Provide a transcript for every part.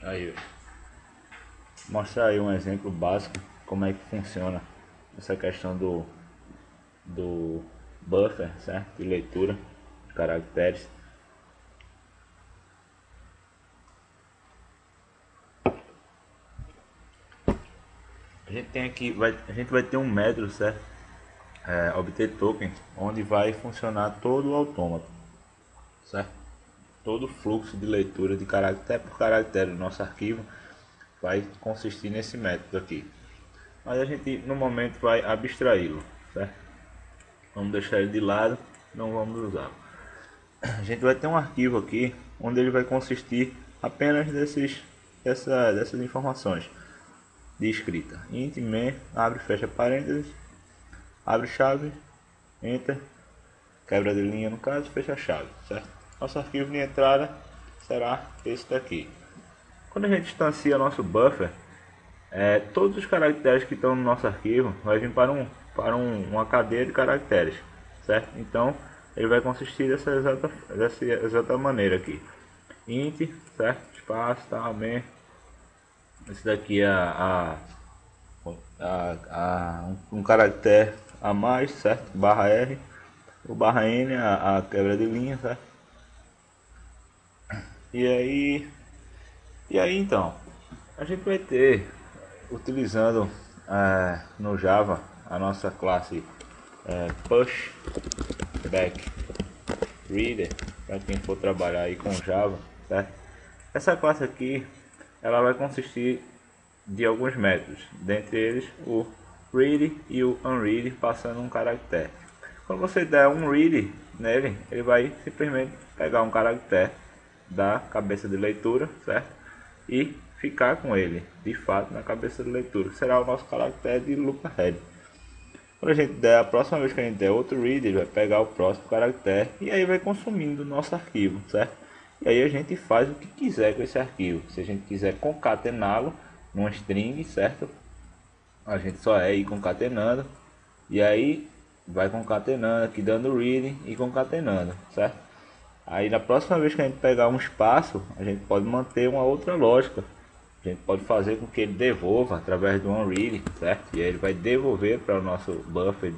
Aí, mostrar aí um exemplo básico como é que funciona essa questão do buffer, certo? De leitura de caracteres. A gente tem aqui, a gente vai ter um método, certo? Obter tokens, onde vai funcionar todo o autômato, certo? Todo o fluxo de leitura de caractere por caractere do nosso arquivo vai consistir nesse método aqui. Mas a gente no momento vai abstraí-lo, certo? Vamos deixar ele de lado, não vamos usá-lo. A gente vai ter um arquivo aqui onde ele vai consistir apenas dessas informações de escrita. Int main, abre e fecha parênteses, abre chave, enter, quebra de linha no caso, fecha a chave, certo? Nosso arquivo de entrada será esse daqui. Quando a gente instancia nosso buffer, todos os caracteres que estão no nosso arquivo vai vir para uma cadeia de caracteres, certo? Então ele vai consistir dessa exata maneira aqui: int, certo? Espaço, tal, main. Esse daqui é um caractere a mais, certo? Barra R, o barra N a quebra de linha, certo? E aí então a gente vai ter, utilizando no Java, a nossa classe push back reader, para quem for trabalhar aí com Java, certo? Essa classe aqui ela vai consistir de alguns métodos, dentre eles o read e o unread, passando um caractere. Quando você der um read nele, ele vai simplesmente pegar um caractere da cabeça de leitura, certo? E ficar com ele, de fato, na cabeça de leitura, que será o nosso caractere de loop ahead. Quando a gente der, a próxima vez que a gente der outro read, ele vai pegar o próximo caractere e aí vai consumindo o nosso arquivo, certo? E aí a gente faz o que quiser com esse arquivo. Se a gente quiser concatená-lo numa string, certo? A gente só ir concatenando e aí vai concatenando aqui, dando reading e concatenando, certo? Aí na próxima vez que a gente pegar um espaço, a gente pode manter uma outra lógica. A gente pode fazer com que ele devolva através do unread, certo? E aí ele vai devolver para o nosso buffer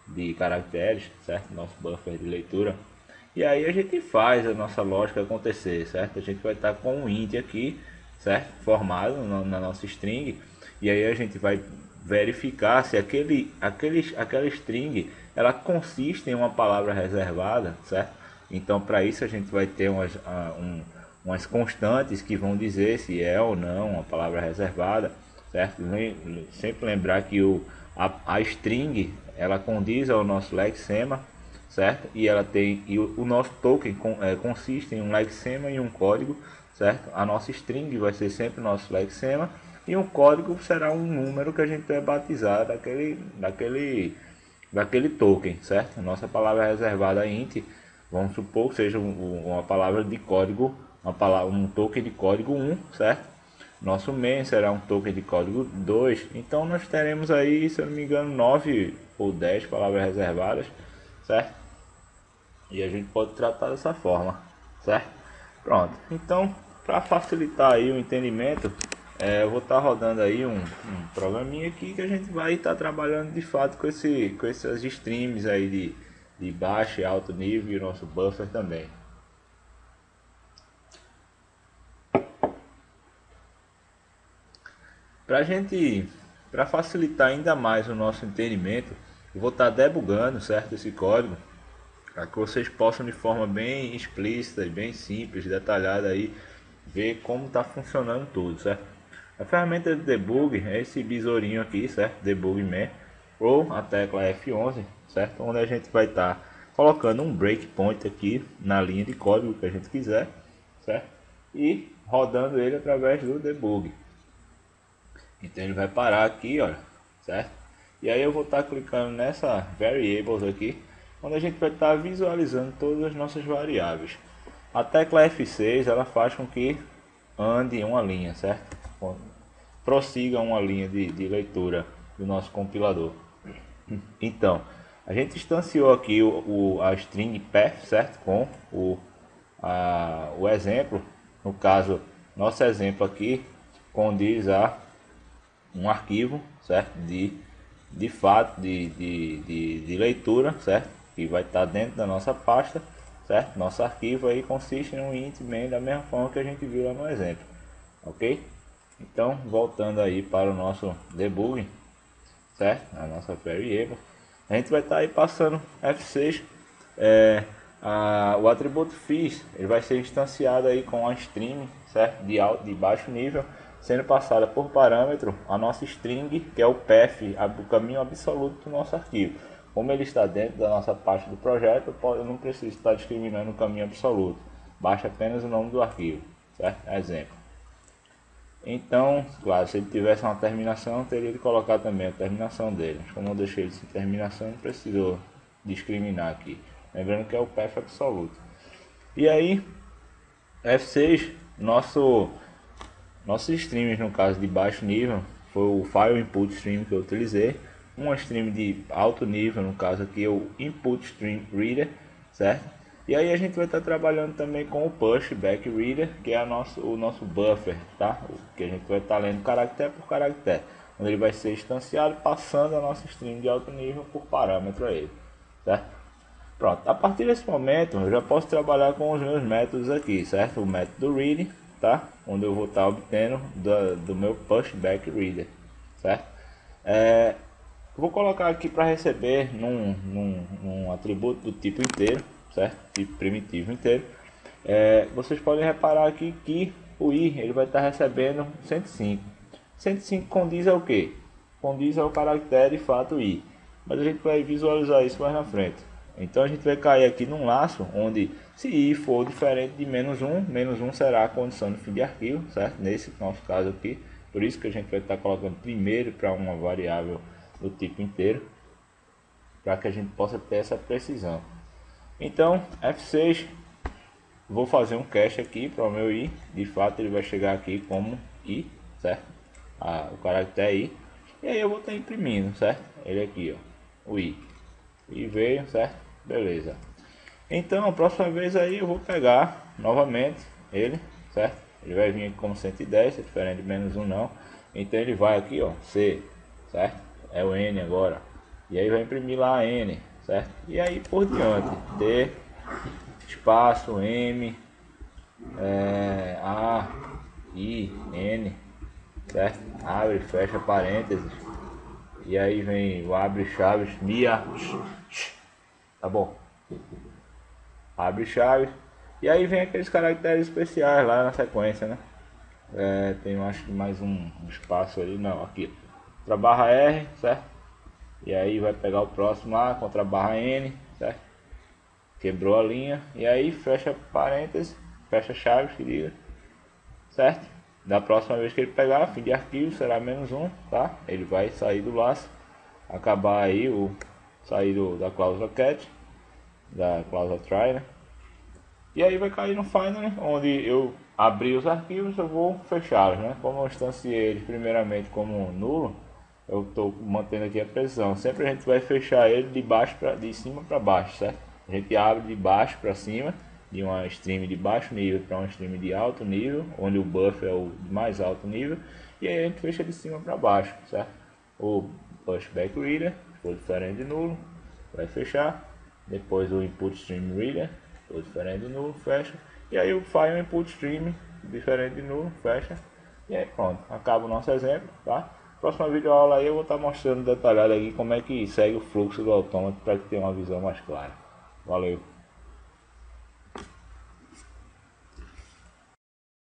de caracteres, certo? Nosso buffer de leitura. E aí a gente faz a nossa lógica acontecer, certo? A gente vai estar com um int aqui, certo? Formado na nossa string. E aí a gente vai verificar se aquela string ela consiste em uma palavra reservada, certo? Então para isso a gente vai ter umas constantes que vão dizer se é ou não uma palavra reservada, certo? Sempre lembrar que a string ela condiz ao nosso lexema, certo? E ela tem o nosso token consiste em um lexema e um código, certo? A nossa string vai ser sempre o nosso lexema e um código será um número que a gente vai batizar daquele token, certo? Nossa palavra reservada int, vamos supor que seja uma palavra de código, um token de código 1, certo? Nosso main será um token de código 2. Então nós teremos aí, se eu não me engano, 9 ou 10 palavras reservadas, certo? E a gente pode tratar dessa forma, certo? Pronto. Então, para facilitar aí o entendimento, eu vou estar rodando aí um programinha aqui que a gente vai estar trabalhando de fato com essas streams aí de baixo e alto nível e o nosso buffer também. Para facilitar ainda mais o nosso entendimento, eu vou estar debugando, certo, esse código, para que vocês possam de forma bem explícita e bem simples, detalhada aí, ver como está funcionando tudo, certo? A ferramenta de debug é esse besourinho aqui, certo? Debug man, ou a tecla F11, certo? Onde a gente vai estar colocando um breakpoint aqui na linha de código que a gente quiser, certo? E rodando ele através do debug. Então ele vai parar aqui, olha, certo? E aí eu vou estar clicando nessa variables aqui, onde a gente vai estar visualizando todas as nossas variáveis. A tecla F6 ela faz com que ande uma linha, certo? Prossiga uma linha de leitura do nosso compilador. Então, a gente instanciou aqui a string path, certo? Com o exemplo, no caso nosso exemplo aqui condiz a um arquivo, certo? De fato, de leitura, certo? Que vai estar dentro da nossa pasta, certo? Nosso arquivo aí consiste em um int main da mesma forma que a gente viu lá no exemplo, ok? Então, voltando aí para o nosso debugging, certo? A nossa variable, a gente vai estar aí passando F6, o atributo fiz, ele vai ser instanciado aí com a string, certo? De baixo nível, sendo passada por parâmetro a nossa string, que é o path, o caminho absoluto do nosso arquivo. Como ele está dentro da nossa pasta do projeto, eu não preciso estar discriminando o caminho absoluto, basta apenas o nome do arquivo, certo? Exemplo. Então, claro, se ele tivesse uma terminação, teria de colocar também a terminação dele. Como eu deixei ele sem terminação, não precisou discriminar aqui. Lembrando que é o path absoluto. E aí, F6, nossos streams, no caso de baixo nível, foi o file input stream que eu utilizei. Uma stream de alto nível, no caso aqui é o input stream reader, certo? E aí a gente vai estar trabalhando também com o push back reader, que é o nosso buffer, tá? Que a gente vai estar lendo caractere por caractere, onde ele vai ser instanciado passando a nossa stream de alto nível por parâmetro a ele, certo? Pronto, a partir desse momento eu já posso trabalhar com os meus métodos aqui, certo? O método read, tá? Onde eu vou estar obtendo do meu push back reader, certo? Vou colocar aqui para receber num atributo do tipo inteiro, certo? Tipo primitivo inteiro. Vocês podem reparar aqui que o i ele vai estar recebendo 105. 105 condiz ao que? Condiz ao caractere de fato i. Mas a gente vai visualizar isso mais na frente. Então a gente vai cair aqui num laço onde se i for diferente de menos 1 será a condição de fim de arquivo, certo? Nesse nosso caso aqui. Por isso que a gente vai estar colocando primeiro para uma variável do tipo inteiro, para que a gente possa ter essa precisão. Então, F6, vou fazer um cache aqui para o meu i, de fato ele vai chegar aqui como i, certo? O caractere i, e aí eu vou estar imprimindo, certo? Ele aqui, ó, o i veio, certo? Beleza. Então, a próxima vez aí eu vou pegar novamente ele, certo? Ele vai vir aqui como 110, é diferente de menos 1 não. Então ele vai aqui, ó, C, certo? É o N agora. E aí vai imprimir lá N, certo? E aí por diante. T, espaço, M, A, I, N, certo? Abre, fecha parênteses. E aí vem o abre chaves, mia, tá bom? Abre chaves. E aí vem aqueles caracteres especiais lá na sequência, né? Tem acho que mais um espaço ali, não, aqui. Contra barra R, certo? E aí vai pegar o próximo lá, contra barra N, certo? Quebrou a linha. E aí fecha parênteses, fecha chaves, que diga, certo? Da próxima vez que ele pegar, fim de arquivo, será menos 1, tá? Ele vai sair do laço, acabar aí, sair da cláusula cat, da cláusula try, né? E aí vai cair no final, né? Onde eu abrir os arquivos, eu vou fechá-los, né? Como eu instanciei eles primeiramente como nulo, eu estou mantendo aqui a precisão. Sempre a gente vai fechar ele de cima para baixo, certo? A gente abre de baixo para cima, de uma stream de baixo nível para uma stream de alto nível, onde o buffer é o de mais alto nível, e aí a gente fecha de cima para baixo, certo? O pushback reader, for diferente de nulo, vai fechar. Depois o input stream reader, for diferente de nulo, fecha. E aí o file input stream, diferente de nulo, fecha. E aí pronto, acaba o nosso exemplo, tá? Próxima videoaula aí eu vou estar mostrando detalhado aqui como é que segue o fluxo do autômato para que tenha uma visão mais clara. Valeu!